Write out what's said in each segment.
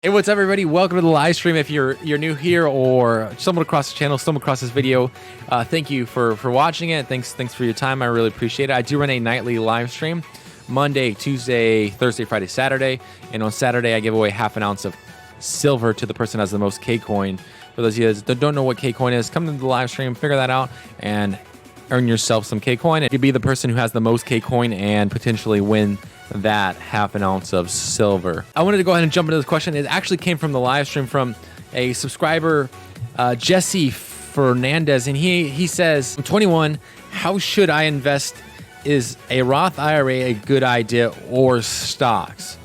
Hey, what's up, everybody? Welcome to the live stream. If you're new here or stumbled across the channel, stumbled across this video, thank you for watching it. Thanks for your time. I really appreciate it. I do run a nightly live stream, Monday, Tuesday, Thursday, Friday, Saturday, and on Saturday I give away half an ounce of silver to the person who has the most K-Coin. For those of you that don't know what K-Coin is, come to the live stream, figure that out, and earn yourself some K-Coin. You could be the person who has the most K-Coin and potentially win that half an ounce of silver. I wanted to go ahead and jump into this question. It actually came from the live stream from a subscriber, Jesse Fernandez, and he says, I'm 21, how should I invest? Is a Roth IRA a good idea or stocks?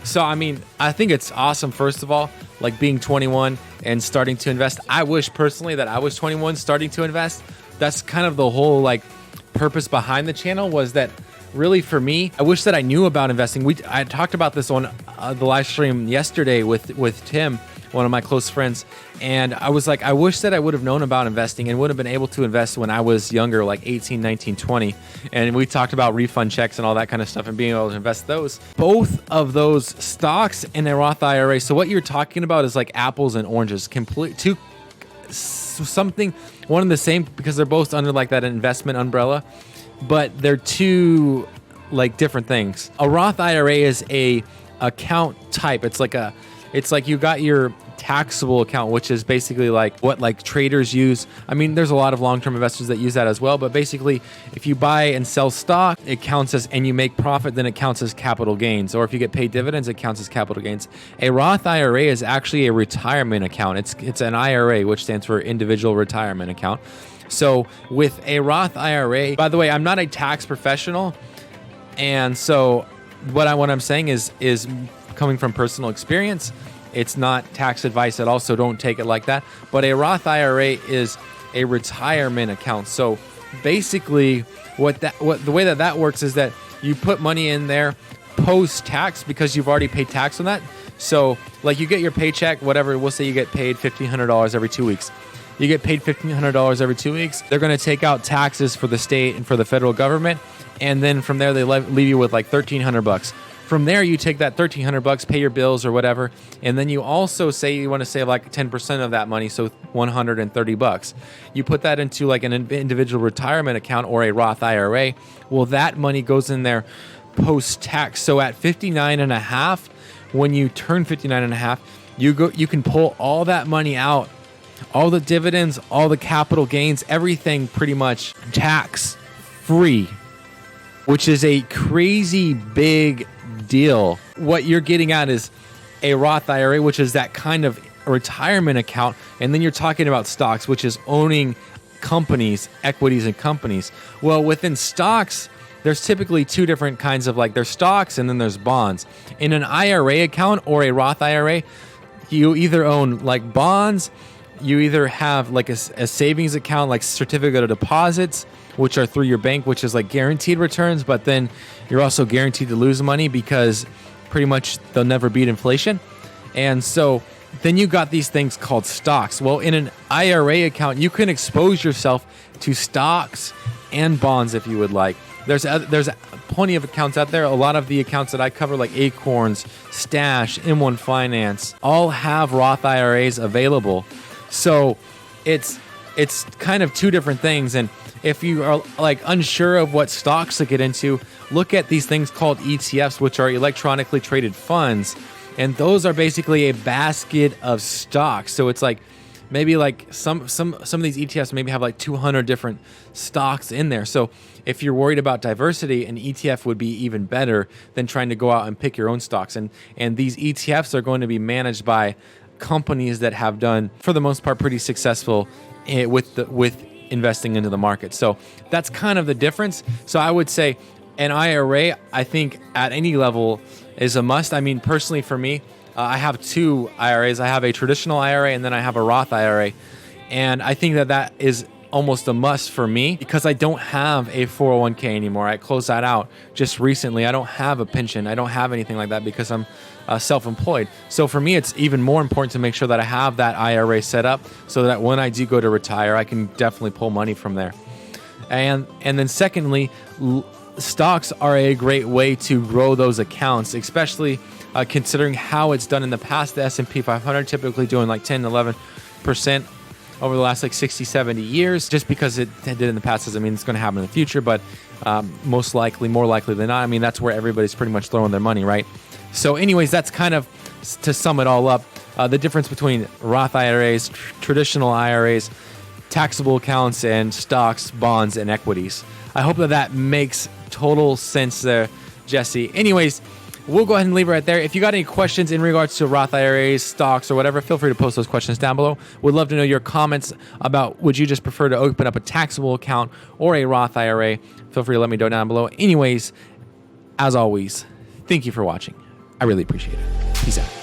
So, I mean, I think it's awesome, first of all, like being 21 and starting to invest. I wish personally that I was 21 starting to invest. That's kind of the whole like purpose behind the channel, was that really for me, I wish that I knew about investing. I talked about this on the live stream yesterday with Tim, one of my close friends, and I was like, I wish that I would have known about investing and would have been able to invest when I was younger, like 18, 19, 20. And we talked about refund checks and all that kind of stuff and being able to invest those. Both of those stocks in a Roth IRA. So what you're talking about is like apples and oranges, something one and the same, because they're both under like that investment umbrella, but they're two like different things. A Roth IRA is a account type. It's like you got your taxable account, which is basically like what like traders use. I mean, there's a lot of long-term investors that use that as well, but basically if you buy and sell stock, it counts as, and you make profit, then it counts as capital gains. Or if you get paid dividends, it counts as capital gains. A Roth IRA is actually a retirement account. It's an IRA, which stands for individual retirement account. So with a Roth IRA, by the way, I'm not a tax professional, and so what I'm saying is coming from personal experience. It's not tax advice at all, so don't take it like that. But a Roth IRA is a retirement account. So basically, the way that works is that you put money in there post-tax because you've already paid tax on that. So like you get your paycheck, whatever. We'll say you get paid $1,500 every 2 weeks. You get paid $1,500 every 2 weeks. They're going to take out taxes for the state and for the federal government, and then from there they leave you with like $1,300. From there, you take that $1,300, pay your bills or whatever, and then you also say you want to save like 10% of that money, so $130. You put that into like an individual retirement account or a Roth IRA. Well, that money goes in there post-tax. So at 59.5, when you turn 59.5, you can pull all that money out, all the dividends, all the capital gains, everything pretty much tax-free, which is a crazy big deal. What you're getting at is a Roth IRA, which is that kind of retirement account, and then you're talking about stocks, which is owning companies, equities and companies. Well, within stocks, there's typically two different kinds of there's stocks and then there's bonds. In an IRA account or a Roth IRA, you either own like bonds, you either have like a savings account, like certificate of deposits, which are through your bank, which is like guaranteed returns, but then you're also guaranteed to lose money because pretty much they'll never beat inflation. And so then you got these things called stocks. Well, in an IRA account, you can expose yourself to stocks and bonds if you would like. There's plenty of accounts out there. A lot of the accounts that I cover, like Acorns, Stash, M1 Finance, all have Roth IRAs available. So it's kind of two different things. And if you are like unsure of what stocks to get into, look at these things called ETFs, which are electronically traded funds. And those are basically a basket of stocks. So it's like maybe like some of these ETFs maybe have like 200 different stocks in there. So if you're worried about diversity, an ETF would be even better than trying to go out and pick your own stocks. And these ETFs are going to be managed by companies that have done, for the most part, pretty successful with investing into the market. So that's kind of the difference. So I would say an IRA, I think at any level is a must. I mean, personally for me, I have two IRAs. I have a traditional IRA and then I have a Roth IRA. And I think that is almost a must for me because I don't have a 401k anymore. I closed that out just recently. I don't have a pension. I don't have anything like that because I'm self-employed. So for me, it's even more important to make sure that I have that IRA set up so that when I do go to retire, I can definitely pull money from there. And then secondly, stocks are a great way to grow those accounts, especially considering how it's done in the past. The S&P 500 typically doing like 10, 11% over the last like 60, 70 years. Just because it did in the past doesn't mean it's going to happen in the future, but most likely, more likely than not, I mean, that's where everybody's pretty much throwing their money, right? So anyways, that's kind of, to sum it all up, the difference between Roth IRAs, traditional IRAs, taxable accounts, and stocks, bonds, and equities. I hope that makes total sense there, Jesse. Anyways, we'll go ahead and leave it right there. If you got any questions in regards to Roth IRAs, stocks, or whatever, feel free to post those questions down below. We'd love to know your comments about, would you just prefer to open up a taxable account or a Roth IRA? Feel free to let me know down below. Anyways, as always, thank you for watching. I really appreciate it. Peace out.